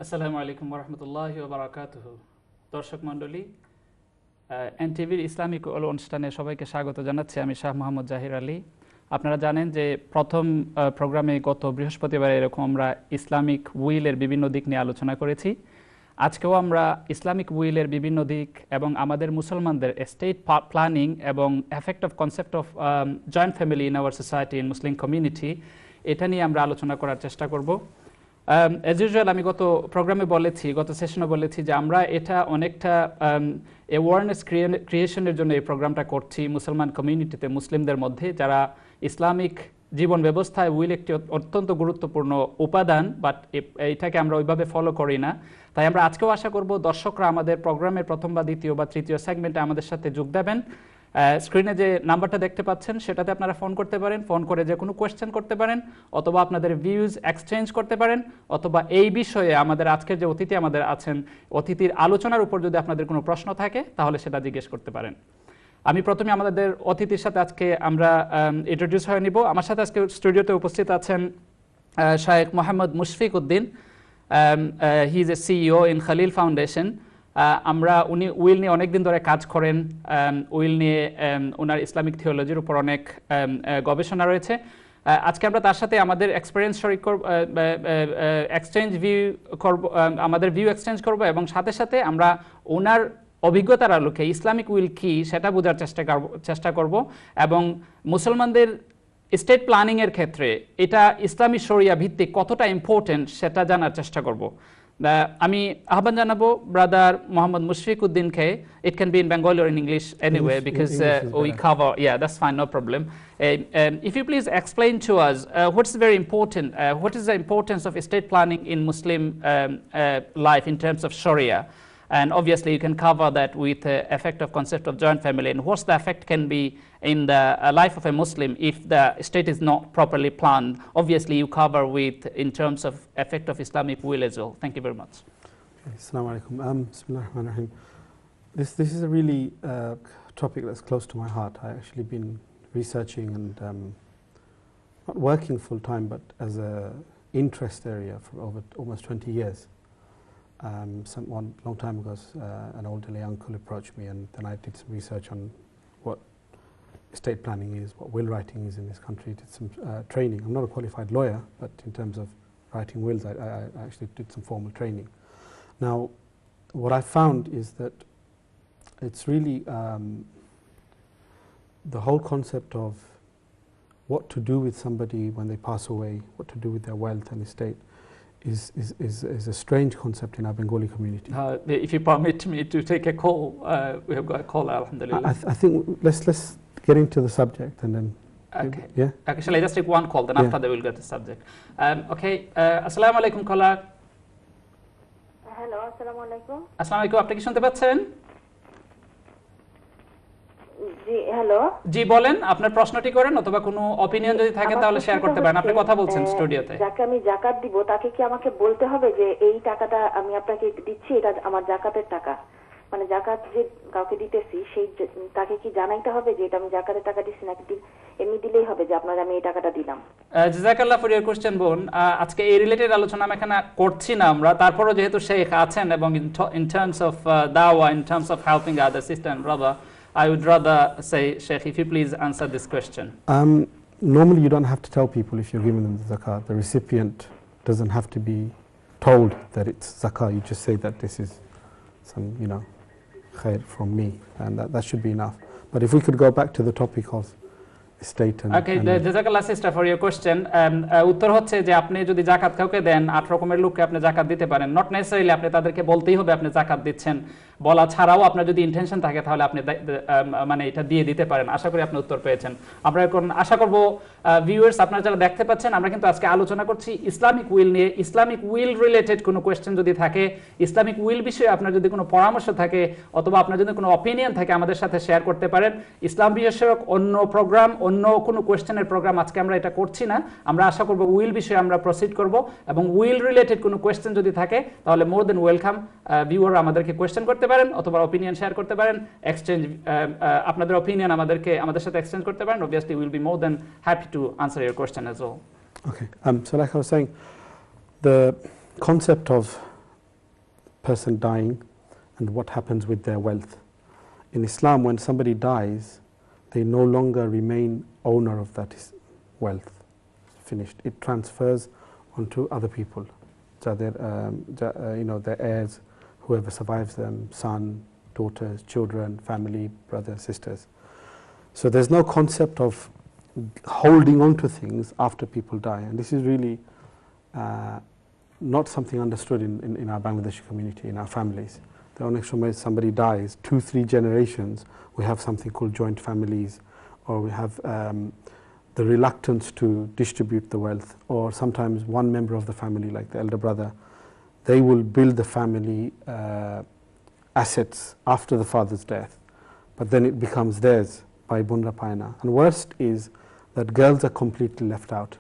আসসালামু আলাইকুম ওয়া রাহমাতুল্লাহি ওয়া বারাকাতুহু। দর্শক মণ্ডলী, এনটিভির ইসলামিক অনুষ্ঠানে সবাইকে স্বাগত জানাচ্ছি। আমি শাহ মোহাম্মদ জাহির আলী। আপনারা জানেন যে প্রথম প্রোগ্রামে গত বৃহস্পতিবার এরকম আমরা ইসলামিক উইলের বিভিন্ন দিক নিয়ে আলোচনা করেছি। আজকেও আমরা ইসলামিক উইলের বিভিন্ন দিক এবং আমাদের মুসলমানদের এস্টেট প্ল্যানিং এবং effect of concept of joint family in our society in Muslim community, এটা নিয়ে আমরা আলোচনা করার চেষ্টা করব। অ্যাজ ইউজুয়াল আমি গত প্রোগ্রামে বলেছি, গত সেশনে বলেছি যে আমরা এটা অনেকটা অ্যাওয়ারনেস ক্রিয়েশনের জন্য এই প্রোগ্রামটা করছি মুসলমান কমিউনিটিতে, মুসলিমদের মধ্যে যারা ইসলামিক জীবন ব্যবস্থায় উইল একটি অত্যন্ত গুরুত্বপূর্ণ উপাদান, বাট এটাকে আমরা ওইভাবে ফলো করি না। তাই আমরা আজকেও আশা করব দর্শকরা আমাদের প্রোগ্রামের প্রথম বা দ্বিতীয় বা তৃতীয় সেগমেন্টে আমাদের সাথে যোগ দেবেন। স্ক্রিনে যে নাম্বারটা দেখতে পাচ্ছেন সেটাতে আপনারা ফোন করতে পারেন, ফোন করে যে কোনো কোয়েশ্চেন করতে পারেন, অথবা আপনাদের ভিউজ এক্সচেঞ্জ করতে পারেন, অথবা এই বিষয়ে আমাদের আজকের যে অতিথি আমাদের আছেন, অতিথির আলোচনার উপর যদি আপনাদের কোনো প্রশ্ন থাকে তাহলে সেটা জিজ্ঞেস করতে পারেন। আমি প্রথমে আমাদের অতিথির সাথে আজকে আমরা ইন্ট্রোডিউস হয়ে নিব। আমার সাথে আজকে স্টুডিওতে উপস্থিত আছেন শায়েখ Mohammad Mushfiq Uddin. He is a CEO in Khalil foundation. উনি উইল নিয়ে অনেকদিন ধরে কাজ করেন। উইল নিয়ে ওনার ইসলামিক থিওলজির উপর অনেক গবেষণা রয়েছে। আজকে আমরা তার সাথে আমাদের এক্সপিরিয়েন্স এক্সচেঞ্জ ভিউ করব, আমাদের ভিউ এক্সচেঞ্জ করব, এবং সাথে সাথে আমরা ওনার অভিজ্ঞতার আলোকে ইসলামিক উইল কি সেটা বোঝার চেষ্টা করব, এবং মুসলমানদের স্টেট প্ল্যানিংয়ের ক্ষেত্রে এটা ইসলামী শরিয়া ভিত্তিক কতটা ইম্পর্টেন্ট সেটা জানার চেষ্টা করব। আমি আহ্বান জানাবো ব্রাদার মোহাম্মদ মুশফিক উদ্দিনকে। It can be in Bengali or in English anyway, because we cover, yeah, that's fine, no problem. If you please explain to us what's very important, what is the importance of estate planning in Muslim life in terms of Sharia, and obviously you can cover that with the effect of concept of joint family, and what's the effect can be in the life of a Muslim if the estate is not properly planned. Obviously you cover with in terms of effect of Islamic will as well. Thank you very much. Assalamu alaikum. Bismillahirrahmanirrahim. This is a really topic that's close to my heart. I actually been researching and not working full time, but as a interest area for over almost 20 years. One long time ago, an elderly uncle approached me, and then I did some research on what estate planning is, what will writing is in this country. Did some training. I'm not a qualified lawyer, but in terms of writing wills, I actually did some formal training. Now, what I found is that it's really the whole concept of what to do with somebody when they pass away, what to do with their wealth and estate, is a strange concept in our Bengali community. If you permit me to take a call, we have got a call, alhamdulillah. I think let's get into the subject and then. Okay. Yeah. Okay, shall I just take one call, then Yeah. after that we'll get the subject. Okay. Assalamu alaikum caller. Hello, assalamu alaikum. Assalamu alaikum, আপনি কি শুনতে পাচ্ছেন? জি, hello. জি বলেন, আপনার প্রশ্নটি করেন, অথবা কোনো অপিনিয়ন যদি থাকে তাহলে শেয়ার করতে পারেন। আপনি কথা বলছেন স্টুডিওতে। যাকে আমি যাকাত দিব তাকে কি আমাকে বলতে হবে যে এই টাকাটা আমি আপনাকে দিচ্ছি, এটা আমার যাকাতের টাকা? মানে যাকাত যে কাউকে দিতেছি সেই তাকে কি জানাইতে হবে যে এটা আমি যাকাতের টাকা দিচ্ছি, নাকি এমনি দিলেই হবে যে আপনার আমি এই টাকাটা দিলাম? জাযাকাল্লাহ ফর ইওর কোশ্চেন বোন। আজকে এই রিলেটেড আলোচনা আমি এখানে করছি না আমরা, তারপরও যেহেতু শেখ আছেন এবং ইন টার্মস অফ দাওয়া, in terms of helping other sister and brother, I would rather say, Sheikh, if you please answer this question. Normally you don't have to tell people if you're giving them the zakah. The recipient doesn't have to be told that it's zakah. You just say that this is some, khair from me, and that should be enough. But if we could go back to the topic of estate and... Okay, জাযাকাল্লাহ sister for your question. উত্তর হচ্ছে যে আপনি যদি যাকাত কাউকে দেন, 8 রকমের লোককে আপনি যাকাত দিতে পারেন। নট নেসেসারিলি আপনি তাদেরকে বলতেই হবে আপনি যাকাত দিচ্ছেন। বলা ছাড়াও আপনার যদি ইন্টেনশন থাকে তাহলে আপনি মানে এটা দিয়ে দিতে পারেন। আশা করি আপনি উত্তর পেয়েছেন। আমরা এখন আশা করব ভিউয়ার্স, আপনারা যারা দেখতে পাচ্ছেন, আমরা কিন্তু আজকে আলোচনা করছি ইসলামিক উইল নিয়ে। ইসলামিক উইল রিলেটেড কোনো কোয়েশ্চেন যদি থাকে, ইসলামিক উইল বিষয়ে আপনার যদি কোনো পরামর্শ থাকে, অথবা আপনার যদি কোনো অপিনিয়ন থাকে, আমাদের সাথে শেয়ার করতে পারেন। ইসলাম বিষয়ক অন্য প্রোগ্রাম, অন্য কোনো কোয়েশ্চেনের প্রোগ্রাম আজকে আমরা এটা করছি না। আমরা আশা করব উইল বিষয়ে আমরা প্রসিড করব, এবং উইল রিলেটেড কোনো কোয়েশ্চেন যদি থাকে তাহলে মোর দেন ওয়েলকাম। ভিউয়ার আমাদেরকে কোয়েশ্চেন করতে পারেন, অথবা অপিনিয়ন শেয়ার করতে পারেন, এক্সচেঞ্জ আপনাদের অপিনিয়ন আমাদের সাথে এক্সচেঞ্জ করতে পারেন। Obviously we will be more than happy to answer your question as well. Okay, so like I was saying, the concept of person dying and what happens with their wealth. In Islam, when somebody dies, they no longer remain owner of that wealth. Finished. It transfers onto other people. So their heirs, whoever survives them, son, daughters, children, family, brothers, sisters. So there's no concept of holding on to things after people die, and this is really not something understood in our Bangladeshi community, in our families. The only way somebody dies, 2-3 generations, we have something called joint families, or we have the reluctance to distribute the wealth, or sometimes one member of the family, like the elder brother, they will build the family assets after the father's death, but then it becomes theirs by Bunra Paina. And worst is that girls are completely left out.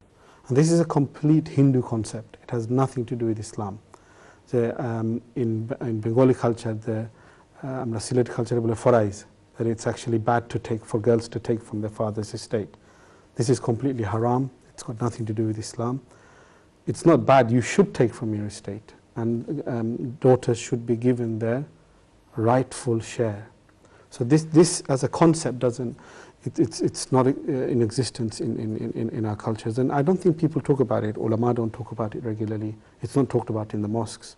And this is a complete Hindu concept. It has nothing to do with Islam. In Bengali culture, আমরা Sylhet culture বলে ফরাইজ, that it's actually bad to take, for girls to take from their father's estate. This is completely haram. It's got nothing to do with Islam. It's not bad. You should take from your estate, and daughters should be given their rightful share. So this as a concept doesn't. It's not in existence in our cultures, and I don't think people talk about it. Ulama don't talk about it regularly. It's not talked about in the mosques,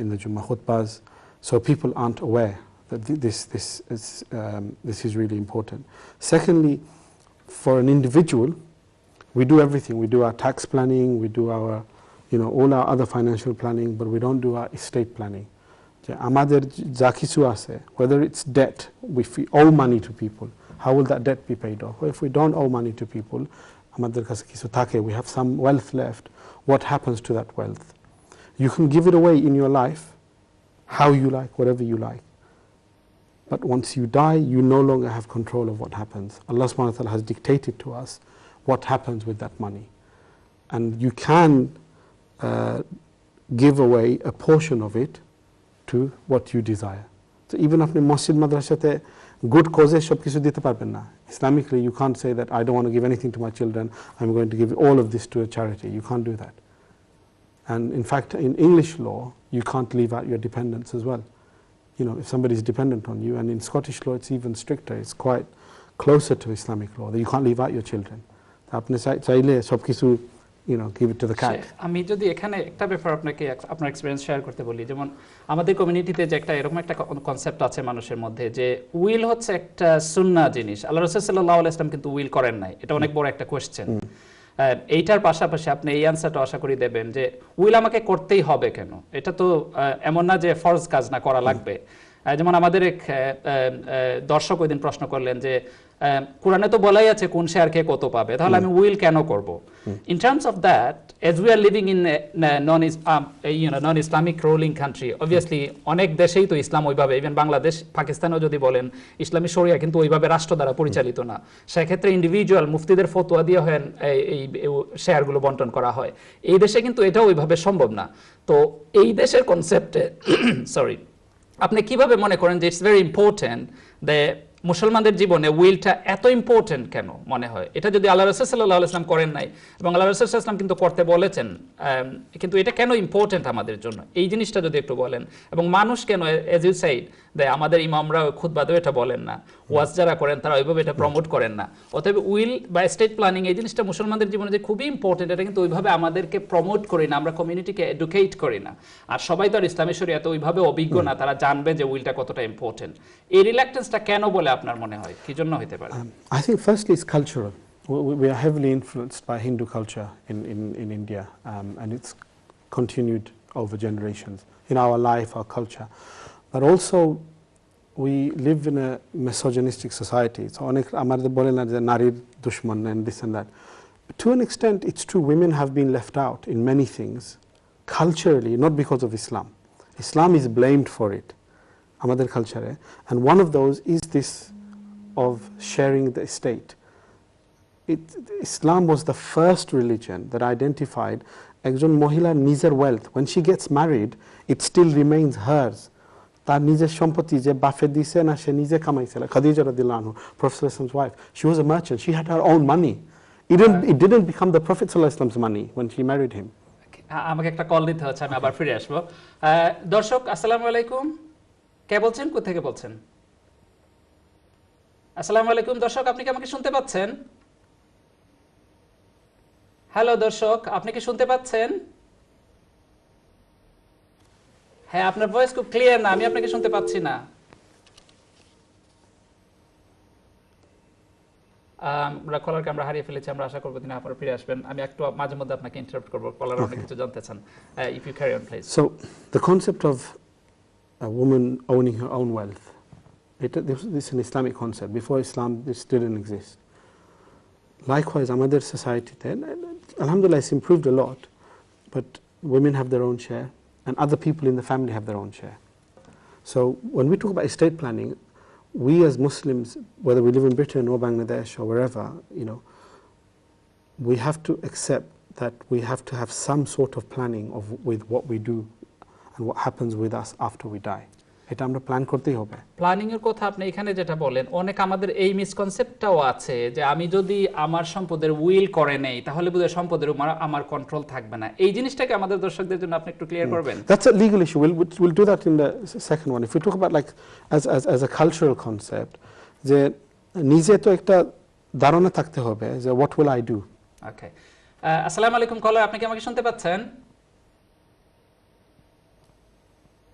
in the Jummah khutbahs. So people aren't aware that this is really important. Secondly, for an individual, we do everything. We do our tax planning, we do our, all our other financial planning, but we don't do our estate planning. Amader যা কিছু আছে, whether it's debt, if we owe money to people, how will that debt be paid off? Or if we don't owe money to people, আমাদের কাছে কিছু থাকে, we have some wealth left, what happens to that wealth? You can give it away in your life, how you like, whatever you like. But once you die, you no longer have control of what happens. Allah subhanahu wa ta'ala has dictated to us what happens with that money. And you can give away a portion of it to what you desire. So even আপনি মসজিদ মাদ্রাসাতে good causes সব কিছু দিতে পারবেন না. Islamically, you can't say that I don't want to give anything to my children, I'm going to give all of this to a charity. You can't do that. And in fact, in English law, you can't leave out your dependents as well. If somebody is dependent on you, and in Scottish law it's even stricter, it's quite closer to Islamic law, that you can't leave out your children. আপনি চাইলে সব কিছু give it to the cat. আমি যদি এখানে একটা ব্যাপার আপনাকে আপনার এক্সপেরিয়েন্স শেয়ার করতে বলি, যেমন আমাদের কমিউনিটিতে যে এরকম একটা কনসেপ্ট আছে মানুষের মধ্যে, যে উইল হচ্ছে একটা সুন্নাহ জিনিস। আল্লাহ রাসূল সাল্লাল্লাহু আলাইহি ওয়াসাল্লাম কিন্তু উইল করেন নাই, এটা অনেক বড় একটা কোশ্চেন। এইটার পাশাপাশি আপনি এই অ্যানসারটা আশা করি দেবেন যে উইল আমাকে করতেই হবে কেন? এটা তো এমন না যে ফরজ কাজ না, করা লাগবে। যেমন আমাদের এক দর্শক ওইদিন প্রশ্ন করলেন যে কোরআনে তো বলাই আছে কোন শেয়ার কে কত পাবে, তাহলে আমি উইল কেন করব? In terms of that, as we are living in non Islamic ruling country, obviously অনেক দেশেই তো ইসলাম ওইভাবে, ইভেন বাংলাদেশ, পাকিস্তানেও যদি বলেন ইসলামী শরিয়া কিন্তু ওইভাবে রাষ্ট্র দ্বারা পরিচালিত না। সেক্ষেত্রে ইন্ডিভিজুয়াল মুফতিদের ফতোয়া দিয়ে হয় এই শেয়ারগুলো বন্টন করা হয়। এই দেশে কিন্তু এটা ওইভাবে সম্ভব না। তো এই দেশের কনসেপ্টে সরি, আপনি কিভাবে মনে করেন যে ইটস ভেরি ইম্পর্টেন্ট যে মুসলমানদের জীবনে উইলটা এত ইম্পর্টেন্ট কেন মনে হয়? এটা যদি আল্লাহ রাসূল সাল্লাল্লাহু আলাইহি ওয়াসাল্লাম করেন নাই, এবং আল্লাহ রাসূল সাল্লাল্লাহু আলাইহি ওয়াসাল্লাম কিন্তু করতে বলেছেন, কিন্তু এটা কেন ইম্পর্টেন্ট আমাদের জন্য, এই জিনিসটা যদি একটু বলেন। এবং মানুষ কেন, এজ ইউ সাইড, আমাদের ইমামরা খুতবাতেও এটা বলেন না, ওয়াজ যারা করেন তারা ওইভাবে এটা প্রমোট করেন না। অতএব উইল বা স্টেট প্ল্যানিং এই জিনিসটা মুসলমানদের জীবনে যে খুবই ইম্পর্টেন্ট, এটা কিন্তু ওইভাবে আমাদেরকে প্রমোট করি না, আমরা কমিউনিটিকে এডুকেট করি না। আর সবাই তো আর ইসলামী শরিয়াতে ওইভাবে অভিজ্ঞ না, তারা জানবে যে উইলটা কতটা ইম্পর্টেন্ট। এই রিল্যাক্টেন্সটা কেন বলে আপনার মনে হয়, কি জন্য হতে পারে? I think firstly it's cultural. We are heavily influenced by Hindu culture in India, and it's continued over generations in our life, our culture. But also we live in a misogynistic society. So আমাদের বলে না যে নারীর দুশমন and this and that. But to an extent it's true, women have been left out in many things culturally, not because of Islam. Islam is blamed for it, আমাদের culture, and one of those is this of sharing the estate. Islam was the first religion that identified একজন মহিলা নিজের wealth, when she gets married it still remains hers. তার নিজের সম্পত্তি যে বাফে দিছে না, সে নিজে কামাইছিল। খাদিজা রাদিয়াল্লাহু আনহা, Prophet sallallahu alaihi wasallam's wife, she was a merchant, she had her own money. It didn't become the Prophet sallallahu alaihi wasallam's money when she married him. আমাকে একটা কল দিতে হচ্ছে, আমি আবার ফিরে আসবো। দর্শক আসসালামু আলাইকুম, কে বলছেন, কোথা থেকে বলছেন? আসসালামু আলাইকুম দর্শক, আপনি কি আমাকে শুনতে পাচ্ছেন? হ্যালো দর্শক, আপনি কি শুনতে পাচ্ছেন? হ্যাঁ, আপনার ভয়েস খুব ক্লিয়ার না, আমি আপনাকে শুনতে পাচ্ছি না। আমরা কলারকে আমরা হারিয়ে ফেলেছি, আমরা আশা করবো তিনি আবার ফিরে আসবেন। আমি একটু মাঝে মধ্যে আপনাকে ইন্টারাপ্ট করবো, কলার অনেক কিছু জানতে চান। If you carry on please. So the concept of a woman owning her own wealth, this is an Islamic concept. Before Islam, this didn't exist. Likewise, আমাদের society, alhamdulillah, it's improved a lot, but women have their own share, and other people in the family have their own share. So when we talk about estate planning, we as Muslims, whether we live in Britain or Bangladesh or wherever, we have to accept that we have to have some sort of planning with what we do and what happens with us after we die. এটা আমরা plan করতেই হবে। Planning এর কথা আপনি এখানে যেটা বলেন, অনেক আমাদের এই মিসকনসেপ্টটাও আছে যে আমি যদি আমার সম্পদের উইল করে নেই তাহলে বোধহয় সম্পদের উপর আমার কন্ট্রোল থাকবে না। এই জিনিসটাকে আমাদের দর্শকদের জন্য আপনি একটু ক্লিয়ার করবেন? That's a legal issue. We'll do that in the second one. If we talk about like as a cultural concept, যে নিজে তো একটা ধারণা থাকতে হবে যে what will I do? ওকে, আসসালামু আলাইকুম কলার, আপনি কি আমাকে শুনতে পাচ্ছেন?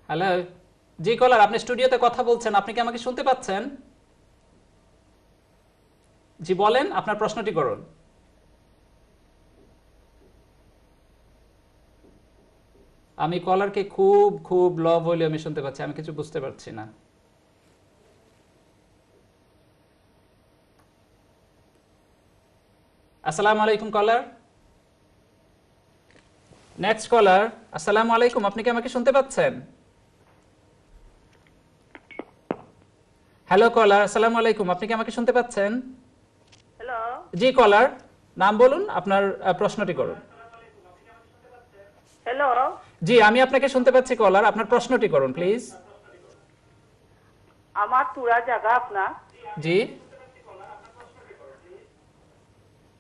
হ্যালো, জি কলার, আপনি স্টুডিওতে কথা বলছেন, আপনি কি আমাকে শুনতে পাচ্ছেন? জি বলেন, আপনার প্রশ্নটি করুন। আমি কলারকে খুব খুব লো ভলিউমে শুনতে পাচ্ছি, আমি কিছু বুঝতে পারছি না। আসসালামু আলাইকুম কলার। নেক্সট কলার, আসসালামু আলাইকুম, আপনি কি আমাকে শুনতে পাচ্ছেন? হ্যালো কলার, আসসালামু আলাইকুম, আপনি কি আমাকে শুনতে পাচ্ছেন? হ্যালো, জি কলার, নাম বলুন, আপনার প্রশ্নটি করুন। হ্যালো, জি আমি আপনাকে শুনতে পাচ্ছি কলার, আপনার প্রশ্নটি করুন প্লিজ। আমার পুরা জায়গা আপনার। জি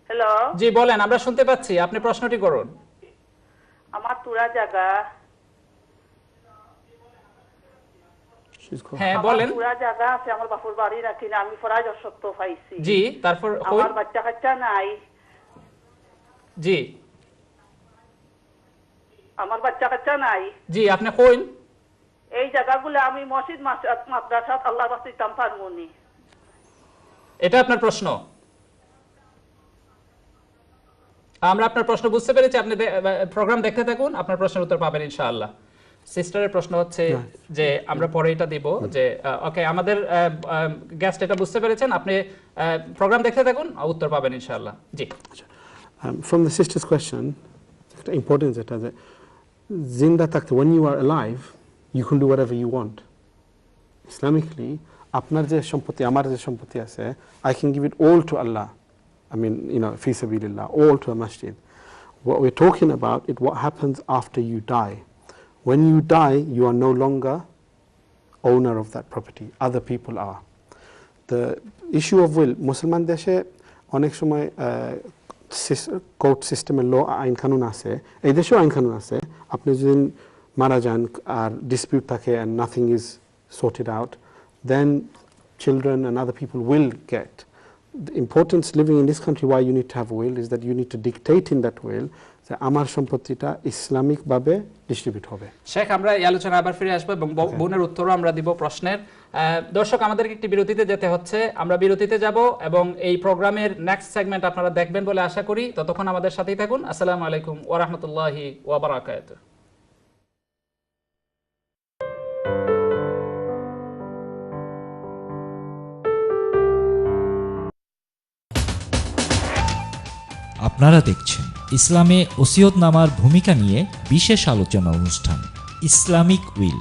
হ্যালো, জি বলেন, আমরা শুনতে পাচ্ছি, আপনি প্রশ্নটি করুন। আমার পুরা জায়গা, হ্যাঁ বলেন। পুরা জায়গা আছে, আমার বাপুর বাড়ি রাখি না, আমি ফরাজ অসত্য পাইছি। জি তারপর আমার বাচ্চা কাচ্চা নাই। জি আমার বাচ্চা কাচ্চা নাই। জি আপনি কইন। এই জায়গাগুলো আমি মসজিদ মাদ্রাসাত আল্লাহর রাস্তায় দিতাম পারমুনি। এটা আপনার প্রশ্ন? আমরা আপনার প্রশ্ন বুঝতে পেরেছি, আপনি প্রোগ্রাম দেখতে থাকুন, আপনার প্রশ্নের উত্তর পাবেন ইনশাআল্লাহ। সিস্টারের প্রশ্ন হচ্ছে যে আমরা পরে এটা দিব যে ওকে, আমাদের গেস্ট এটা বুঝতে পেরেছেন, আপনি প্রোগ্রাম দেখতে থাকুন, উত্তর পাবেন ইনশাআল্লাহ। জি From the sister's question, একটা ইম্পর্টেন্ট যেটা যে জিন্দা থাকতে, when you are alive you can do whatever you want. Islamically আপনার যে সম্পত্তি, আমার যে সম্পত্তি আছে, I can give it all to Allah. I mean, fi sabilillah, all to a masjid. What we're talking about is what happens after you die. When you die, you are no longer owner of that property. Other people are. The issue of will, Musliman deshe onek shomoy court system e law ain kanun আছে, এই দেশেও আইন কানুন আছে, আপনি যদি মারা যান আর dispute থাকে and nothing is sorted out, then children and other people will get. The importance living in this country, why you need to have a will, is that you need to dictate in that will যে আমার সম্পত্তিটা Islamic ভাবে distribute হবে। শেখ, আমরা এই আলোচনা আবার ফিরে আসবো এবং বোনের উত্তরও আমরা দিব প্রশ্নের। দর্শক, আমাদেরকে একটি বিরতিতে যেতে হচ্ছে, আমরা বিরতিতে যাব এবং এই প্রোগ্রামের নেক্সট সেগমেন্ট আপনারা দেখবেন বলে আশা করি। ততক্ষণ আমাদের সাথেই থাকুন। আসসালামু আলাইকুম ওয়া রাহমাতুল্লাহি ওয়া বারাকাতুহু। আপনারা দেখছেন ইসলামে ওসিয়তনামার ভূমিকা নিয়ে বিশেষ আলোচনা অনুষ্ঠান ইসলামিক উইল।